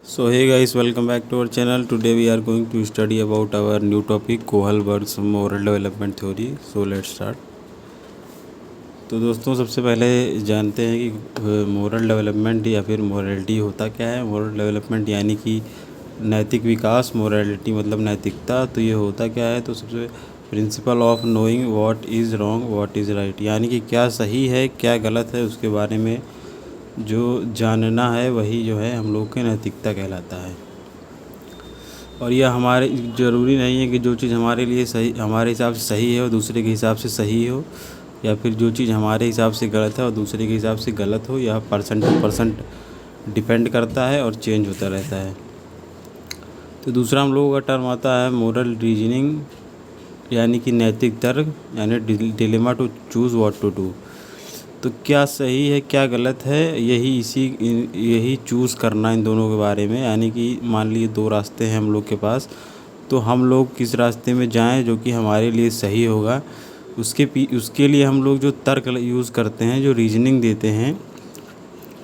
So hey guys, welcome back to our channel. Today we are going to study about our new topic कोहलबर्ग्स moral development theory. So let's start. तो दोस्तों सबसे पहले जानते हैं कि moral development या फिर मोरलिटी होता क्या है। मोरल डेवलपमेंट यानी कि नैतिक विकास, मोरलिटी मतलब नैतिकता। तो ये होता क्या है, तो सबसे principle of knowing what is wrong what is right, यानी कि क्या सही है क्या गलत है उसके बारे में जो जानना है वही जो है हम लोग की नैतिकता कहलाता है। और यह हमारे ज़रूरी नहीं है कि जो चीज़ हमारे लिए सही, हमारे हिसाब से सही है और दूसरे के हिसाब से सही हो, या फिर जो चीज़ हमारे हिसाब से गलत है और दूसरे के हिसाब से गलत हो। यह पर्सन टू पर्सन डिपेंड करता है और चेंज होता रहता है। तो दूसरा हम लोगों का टर्म आता है मोरल रीजनिंग, यानी कि नैतिक तर्क, यानी dilemma to choose what to do. तो क्या सही है क्या गलत है, यही चूज़ करना इन दोनों के बारे में। यानी कि मान लीजिए दो रास्ते हैं हम लोग के पास, तो हम लोग किस रास्ते में जाएं जो कि हमारे लिए सही होगा, उसके लिए हम लोग जो तर्क यूज़ करते हैं, जो रीजनिंग देते हैं,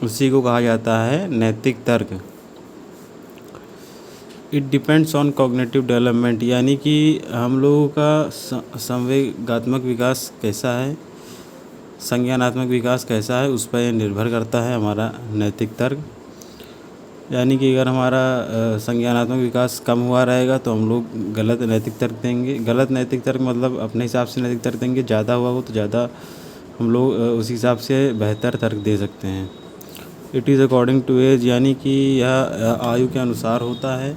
उसी को कहा जाता है नैतिक तर्क। It depends on cognitive development, यानी कि हम लोगों का संवेगात्मक विकास कैसा है, संज्ञानात्मक विकास कैसा है, उस पर निर्भर करता है हमारा नैतिक तर्क। यानी कि अगर हमारा संज्ञानात्मक विकास कम हुआ रहेगा तो हम लोग गलत नैतिक तर्क देंगे। गलत नैतिक तर्क मतलब अपने हिसाब से नैतिक तर्क देंगे। ज़्यादा हुआ हो तो ज़्यादा हम लोग उस हिसाब से बेहतर तर्क दे सकते हैं। It is according to age, यानी कि यह आयु के अनुसार होता है।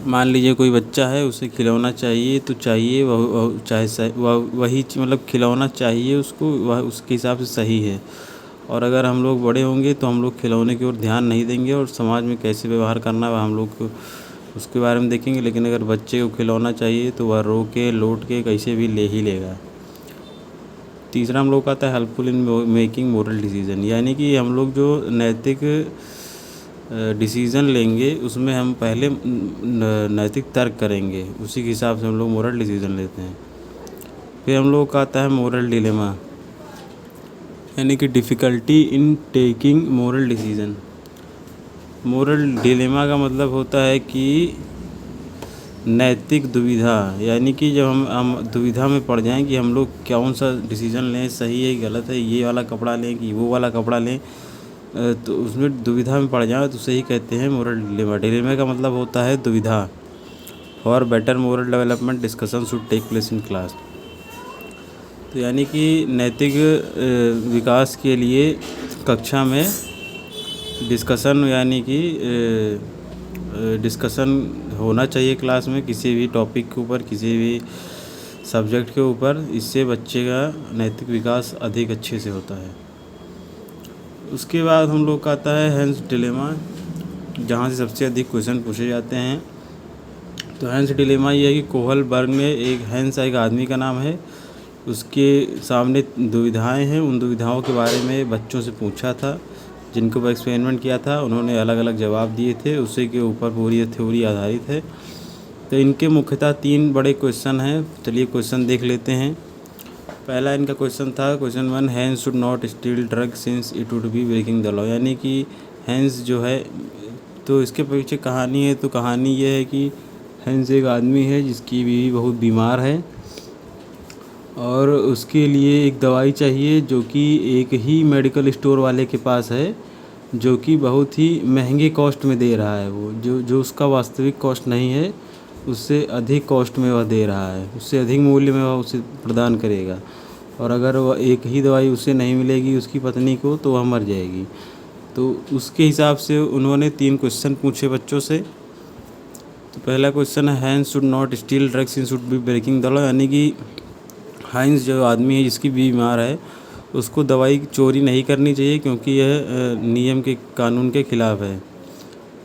मान लीजिए कोई बच्चा है, उसे खिलौना चाहिए तो चाहिए वही मतलब खिलौना चाहिए उसको, वह उसके हिसाब से सही है। और अगर हम लोग बड़े होंगे तो हम लोग खिलौने की ओर ध्यान नहीं देंगे और समाज में कैसे व्यवहार करना है हम लोग को उसके बारे में देखेंगे। लेकिन अगर बच्चे को खिलौना चाहिए तो वह रो के लौट के कैसे भी ले ही लेगा। तीसरा हम लोग का आता है helpful in making moral decision, यानी कि हम लोग जो नैतिक डिसीज़न लेंगे उसमें हम पहले नैतिक तर्क करेंगे, उसी के हिसाब से हम लोग मोरल डिसीज़न लेते हैं। फिर हम लोग का आता है मोरल डिलेमा, यानी कि difficulty in taking moral decision. Moral dilemma का मतलब होता है कि नैतिक दुविधा, यानी कि जब हम दुविधा में पड़ जाएं कि हम लोग कौन सा डिसीज़न लें, सही है गलत है, ये वाला कपड़ा लें कि वो वाला कपड़ा लें, तो उसमें दुविधा में पड़ जाए तो उसे ही कहते हैं मोरल डिलेमा। डिलेमा का मतलब होता है दुविधा। For better moral development discussion should take place in class. तो यानी कि नैतिक विकास के लिए कक्षा में डिस्कशन, यानी कि डिस्कशन होना चाहिए क्लास में किसी भी टॉपिक के ऊपर, किसी भी सब्जेक्ट के ऊपर। इससे बच्चे का नैतिक विकास अधिक अच्छे से होता है। उसके बाद हम लोग का आता है हेंस डिलेमा, जहाँ से सबसे अधिक क्वेश्चन पूछे जाते हैं। तो हेंस डिलेमा ये है कि कोहलबर्ग ने हेंस एक आदमी का नाम है, उसके सामने दुविधाएं हैं। उन दुविधाओं के बारे में बच्चों से पूछा था, जिनको वो एक्सपेरिमेंट किया था, उन्होंने अलग अलग जवाब दिए थे, उसी के ऊपर पूरी थ्योरी आधारित है। तो इनके मुख्यतः 3 बड़े क्वेश्चन हैं। चलिए क्वेश्चन देख लेते हैं। पहला इनका क्वेश्चन था, question 1, Heinz should not steal drug since it would be breaking the law, यानी कि हैंस जो है, तो इसके पीछे कहानी है। तो कहानी ये है कि हैंस एक आदमी है जिसकी बीवी बहुत बीमार है और उसके लिए एक दवाई चाहिए जो कि एक ही मेडिकल स्टोर वाले के पास है, जो कि बहुत ही महंगे कॉस्ट में दे रहा है। वो जो उसका वास्तविक कॉस्ट नहीं है, उससे अधिक कॉस्ट में वह दे रहा है, उससे अधिक मूल्य में वह उसे प्रदान करेगा। और अगर वह एक ही दवाई उसे नहीं मिलेगी उसकी पत्नी को, तो वह मर जाएगी। तो उसके हिसाब से उन्होंने 3 क्वेश्चन पूछे बच्चों से। तो पहला क्वेश्चन है, Heinz should not steal drugs in should be breaking the law, यानी कि हाइंस जो आदमी है जिसकी बीमार है, उसको दवाई चोरी नहीं करनी चाहिए क्योंकि यह नियम के कानून के खिलाफ है।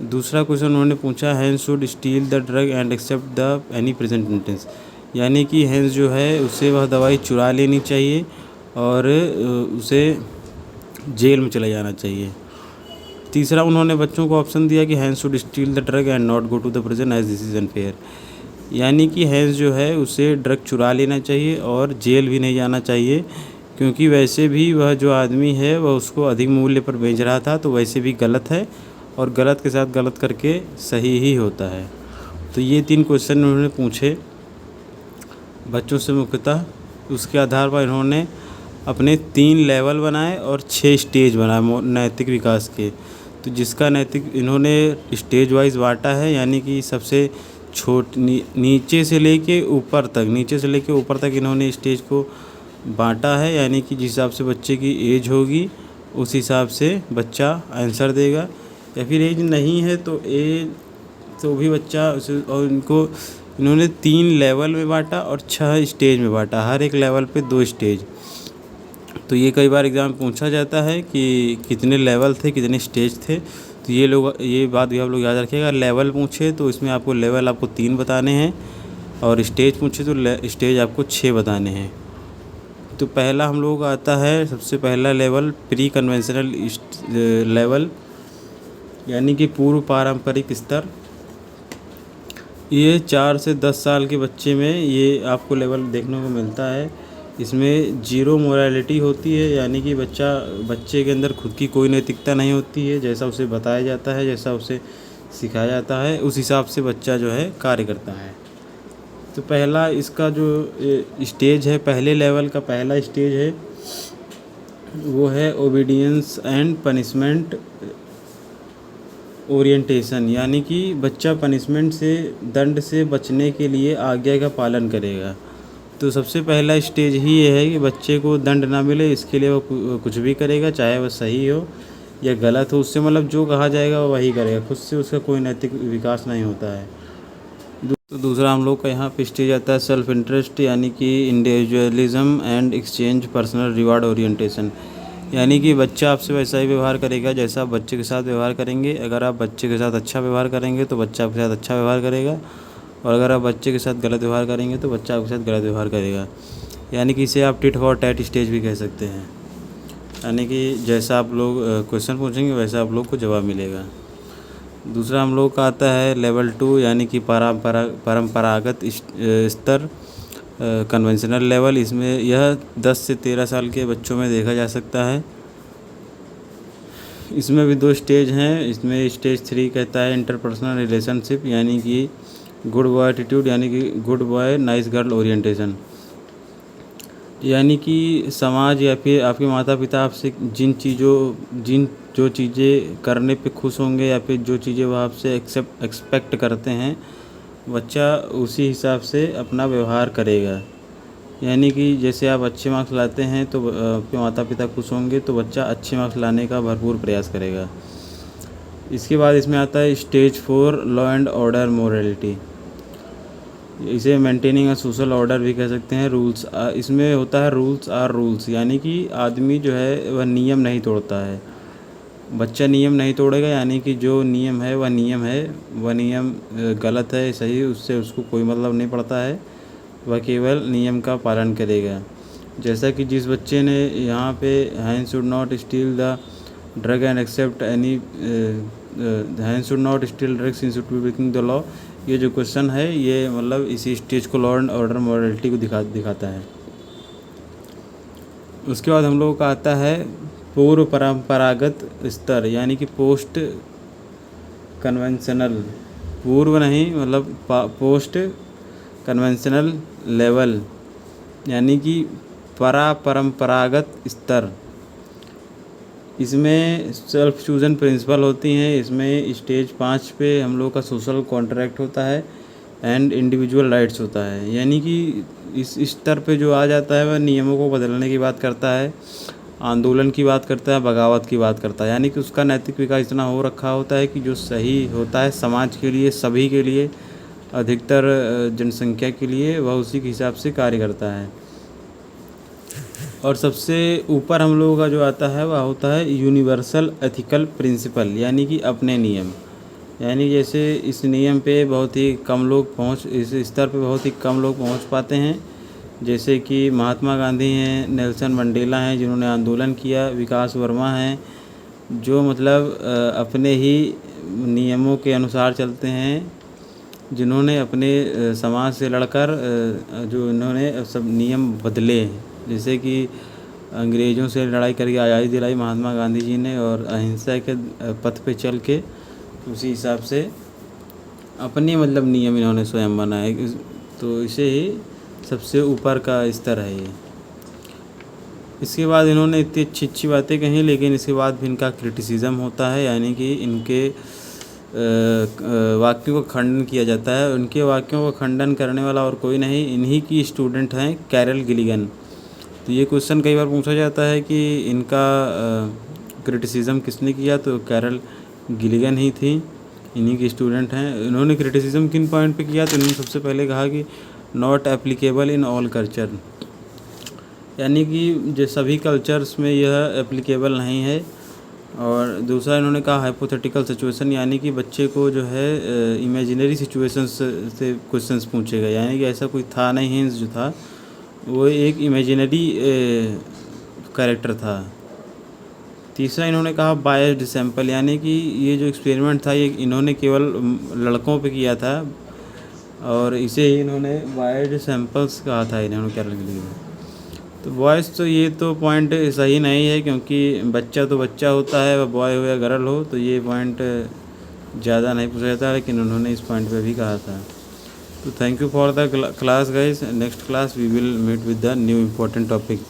दूसरा क्वेश्चन उन्होंने पूछा, Heinz should steal the drug and accept the any present sentence, यानी कि हैंस जो है उसे वह दवाई चुरा लेनी चाहिए और उसे जेल में चले जाना चाहिए। तीसरा उन्होंने बच्चों को ऑप्शन दिया कि Heinz should steal the drug and not go to the prison as this is unfair, यानी कि हैंस जो है उसे ड्रग चुरा लेना चाहिए और जेल भी नहीं जाना चाहिए, क्योंकि वैसे भी वह जो आदमी है वह उसको अधिक मूल्य पर बेच रहा था, तो वैसे भी गलत है और गलत के साथ गलत करके सही ही होता है। तो ये 3 क्वेश्चन उन्होंने पूछे बच्चों से मुख्यतः। उसके आधार पर इन्होंने अपने 3 लेवल बनाए और 6 स्टेज बनाए नैतिक विकास के। तो जिसका नैतिक इन्होंने स्टेज वाइज बांटा है, यानी कि सबसे नीचे से लेके ऊपर तक इन्होंने स्टेज को बांटा है, यानी कि जिस हिसाब से बच्चे की एज होगी उस हिसाब से बच्चा आंसर देगा, या फिर एज नहीं है तो भी बच्चा और इन्होंने 3 लेवल में बांटा और 6 स्टेज में बांटा, हर एक लेवल पे 2 स्टेज। तो ये कई बार एग्ज़ाम पूछा जाता है कि कितने लेवल थे, कितने स्टेज थे। तो ये बात भी आप लोग याद रखिएगा। लेवल पूछे तो इसमें आपको लेवल 3 बताने हैं, और स्टेज पूछे तो स्टेज आपको 6 बताने हैं। तो पहला हम लोग आता है, सबसे पहला लेवल प्री कन्वेंशनल लेवल, यानी कि पूर्व पारंपरिक स्तर। ये 4 से 10 साल के बच्चे में ये आपको लेवल देखने को मिलता है। इसमें जीरो मोरालिटी होती है, यानी कि बच्चे के अंदर खुद की कोई नैतिकता नहीं होती है। जैसा उसे बताया जाता है, जैसा उसे सिखाया जाता है, उस हिसाब से बच्चा जो है कार्य करता है। तो पहला इसका जो स्टेज है, पहले लेवल का पहला स्टेज है वो है ओबीडियंस एंड पनिशमेंट ओरिएंटेशन, यानी कि बच्चा पनिशमेंट से, दंड से बचने के लिए आज्ञा का पालन करेगा। तो सबसे पहला स्टेज ही ये है कि बच्चे को दंड ना मिले, इसके लिए वो कुछ भी करेगा, चाहे वह सही हो या गलत हो। उससे मतलब जो कहा जाएगा वो वही करेगा, खुद से उसका कोई नैतिक विकास नहीं होता है। तो दूसरा हम लोग का यहाँ पे स्टेज आता है सेल्फ इंटरेस्ट, यानी कि individualism and exchange personal reward orientation, यानी कि बच्चा आपसे वैसा ही व्यवहार करेगा जैसा आप बच्चे के साथ व्यवहार करेंगे। अगर आप बच्चे के साथ अच्छा व्यवहार करेंगे तो बच्चा आपके साथ अच्छा व्यवहार करेगा, और अगर आप बच्चे के साथ गलत व्यवहार करेंगे तो बच्चा आपके साथ गलत व्यवहार करेगा। यानी कि इसे आप टिट फॉर टैट स्टेज भी कह सकते हैं, यानी कि जैसा आप लोग क्वेश्चन पूछेंगे वैसा आप लोग को जवाब मिलेगा। दूसरा हम लोग का आता है लेवल 2, यानी कि परंपरागत स्तर, कन्वेंशनल लेवल। इसमें यह 10 से 13 साल के बच्चों में देखा जा सकता है। इसमें भी 2 स्टेज हैं। इसमें स्टेज 3 कहता है इंटरपर्सनल रिलेशनशिप, यानी कि गुड बॉय एटीट्यूड, यानी कि good boy nice girl orientation, यानी कि समाज या फिर आपके माता पिता आपसे जो चीज़ें करने पे खुश होंगे या फिर जो चीज़ें वो आपसे एक्सपेक्ट करते हैं, बच्चा उसी हिसाब से अपना व्यवहार करेगा। यानी कि जैसे आप अच्छे मार्क्स लाते हैं तो आपके माता पिता खुश होंगे, तो बच्चा अच्छे मार्क्स लाने का भरपूर प्रयास करेगा। इसके बाद इसमें आता है stage 4 law and order morality, इसे मेंटेनिंग अ सोशल ऑर्डर भी कह सकते हैं। रूल्स, इसमें होता है रूल्स आर रूल्स, यानी कि आदमी जो है वह नियम नहीं तोड़ता है, बच्चा नियम नहीं तोड़ेगा। यानी कि जो नियम है वह नियम है, वह नियम गलत है सही, उससे उसको कोई मतलब नहीं पड़ता है, वह केवल नियम का पालन करेगा। जैसा कि जिस बच्चे ने यहाँ पे Heinz should not steal the drug and accept any Heinz should not steal drugs in should be breaking the law, ये जो क्वेश्चन है ये मतलब इसी स्टेज को लॉ एंड ऑर्डर मॉरलिटी को दिखाता है। उसके बाद हम लोगों का आता है पूर्व परंपरागत स्तर, यानी कि पोस्ट कन्वेंशनल, पूर्व नहीं मतलब पोस्ट कन्वेंशनल लेवल, यानी कि परंपरागत स्तर। इसमें सेल्फ चूजन प्रिंसिपल होती हैं। इसमें स्टेज 5 पे हम लोग का सोशल कॉन्ट्रैक्ट होता है एंड इंडिविजुअल राइट्स होता है, यानी कि इस स्तर पे जो आ जाता है वह नियमों को बदलने की बात करता है, आंदोलन की बात करता है, बगावत की बात करता है। यानी कि उसका नैतिक विकास इतना हो रखा होता है कि जो सही होता है समाज के लिए, सभी के लिए, अधिकतर जनसंख्या के लिए, वह उसी के हिसाब से कार्य करता है। और सबसे ऊपर हम लोगों का जो आता है वह होता है यूनिवर्सल एथिकल प्रिंसिपल, यानी कि अपने नियम। यानी जैसे इस नियम पे बहुत ही कम लोग इस स्तर पे बहुत ही कम लोग पहुंच पाते हैं, जैसे कि महात्मा गांधी हैं, नेल्सन मंडेला हैं जिन्होंने आंदोलन किया, विकास वर्मा हैं जो मतलब अपने ही नियमों के अनुसार चलते हैं, जिन्होंने अपने समाज से लड़कर जो इन्होंने सब नियम बदले, जैसे कि अंग्रेज़ों से लड़ाई करके आज़ादी दिलाई महात्मा गांधी जी ने, और अहिंसा के पथ पे चल के उसी हिसाब से अपनी मतलब नियम इन्होंने स्वयं बनाए। तो इसे ही सबसे ऊपर का स्तर है ये। इसके बाद इन्होंने इतनी अच्छी अच्छी बातें कही, लेकिन इसके बाद भी इनका क्रिटिसिज्म होता है, यानी कि इनके वाक्यों का खंडन किया जाता है। उनके वाक्यों का खंडन करने वाला और कोई नहीं, इन्हीं की स्टूडेंट हैं कैरल गिलिगन। तो ये क्वेश्चन कई बार पूछा जाता है कि इनका क्रिटिसिज्म किसने किया, तो कैरल गिलिगन ही थी, इन्हीं की स्टूडेंट हैं। इन्होंने क्रिटिसिज्म किन पॉइंट पे किया, तो इन्होंने सबसे पहले कहा कि not applicable in all culture, यानी कि जो सभी कल्चर्स में यह एप्लीकेबल नहीं है। और दूसरा इन्होंने कहा हाइपोथेटिकल सिचुएशन, यानी कि बच्चे को जो है इमेजिनरी सिचुएशंस से क्वेश्चंस पूछेगा, यानी कि ऐसा कोई था नहीं, हिंस जो था वो एक इमेजिनरी कैरेक्टर था। तीसरा इन्होंने कहा बायस्ड सैंपल, यानी कि ये जो एक्सपेरिमेंट था ये इन्होंने केवल लड़कों पे किया था, और इसे ही इन्होंने बायस्ड सैंपल्स कहा था इन्होंने कैरल गिलिगन। तो बॉयज़ तो ये तो पॉइंट सही नहीं है, क्योंकि बच्चा तो बच्चा होता है, वह बॉय हो या गर्ल हो, तो ये पॉइंट ज़्यादा नहीं पूछा जाता, लेकिन उन्होंने इस पॉइंट पे भी कहा था। तो thank you for the class guys. Next class we will meet with the new important topic.